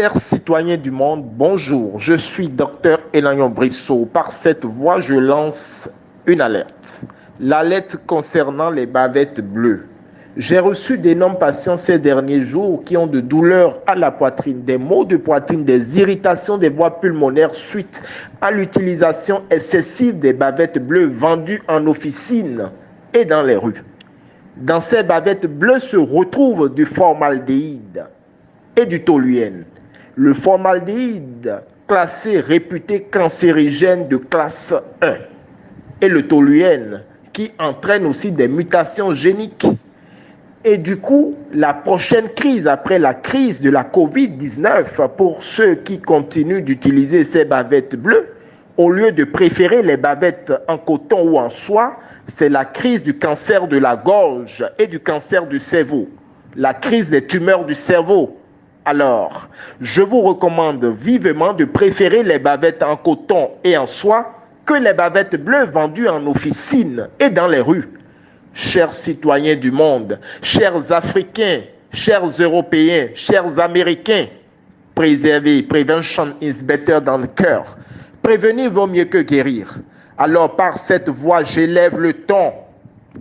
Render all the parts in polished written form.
Chers citoyens du monde, bonjour. Je suis Dr Elayon Brissot. Par cette voie, je lance une alerte. L'alerte concernant les bavettes bleues. J'ai reçu d'énormes patients ces derniers jours qui ont de douleurs à la poitrine, des maux de poitrine, des irritations des voies pulmonaires suite à l'utilisation excessive des bavettes bleues vendues en officine et dans les rues. Dans ces bavettes bleues se retrouvent du formaldéhyde et du toluène. Le formaldéhyde, classé réputé cancérigène de classe 1, et le toluène, qui entraîne aussi des mutations géniques. Et du coup, la prochaine crise, après la crise de la Covid-19, pour ceux qui continuent d'utiliser ces bavettes bleues, au lieu de préférer les bavettes en coton ou en soie, c'est la crise du cancer de la gorge et du cancer du cerveau, la crise des tumeurs du cerveau. Alors, je vous recommande vivement de préférer les bavettes en coton et en soie que les bavettes bleues vendues en officine et dans les rues. Chers citoyens du monde, chers Africains, chers Européens, chers Américains, préservez, prevention is better than cure. Prévenir vaut mieux que guérir. Alors par cette voie, j'élève le ton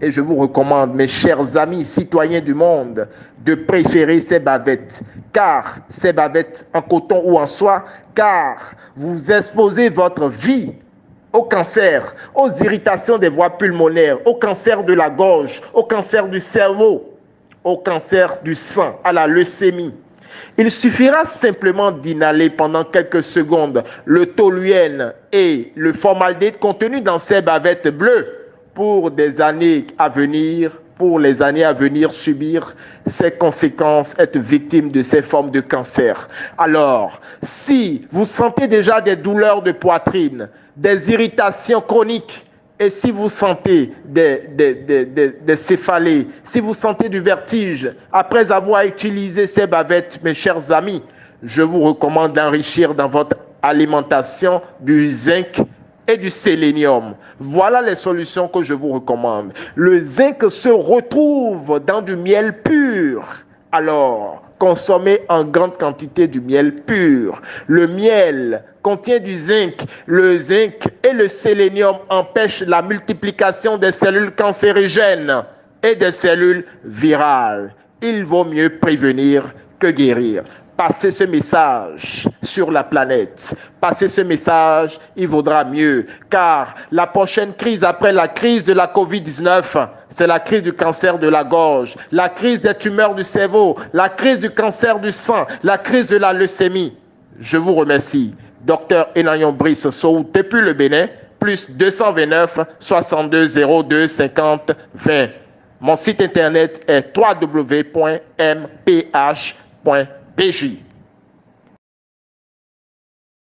et je vous recommande, mes chers amis citoyens du monde, de préférer ces bavettes, car ces bavettes en coton ou en soie, car vous exposez votre vie au cancer, aux irritations des voies pulmonaires, au cancer de la gorge, au cancer du cerveau, au cancer du sang, à la leucémie. Il suffira simplement d'inhaler pendant quelques secondes le toluène et le formaldéhyde contenu dans ces bavettes bleues pour des années à venir, subir ces conséquences, être victime de ces formes de cancer. Alors, si vous sentez déjà des douleurs de poitrine, des irritations chroniques, et si vous sentez des céphalées, si vous sentez du vertige, après avoir utilisé ces bavettes, mes chers amis, je vous recommande d'enrichir dans votre alimentation du zinc et du sélénium. Voilà les solutions que je vous recommande. Le zinc se retrouve dans du miel pur. Alors, consommez en grande quantité du miel pur. Le miel contient du zinc. Le zinc et le sélénium empêchent la multiplication des cellules cancérigènes et des cellules virales. Il vaut mieux prévenir que guérir. Passez ce message sur la planète. Passez ce message, il vaudra mieux. Car la prochaine crise après la crise de la Covid-19, c'est la crise du cancer de la gorge, la crise des tumeurs du cerveau, la crise du cancer du sang, la crise de la leucémie. Je vous remercie. Dr Elayon Brissot, depuis le Bénin, plus 229 62 02 50 20. Mon site internet est www.mph.bj.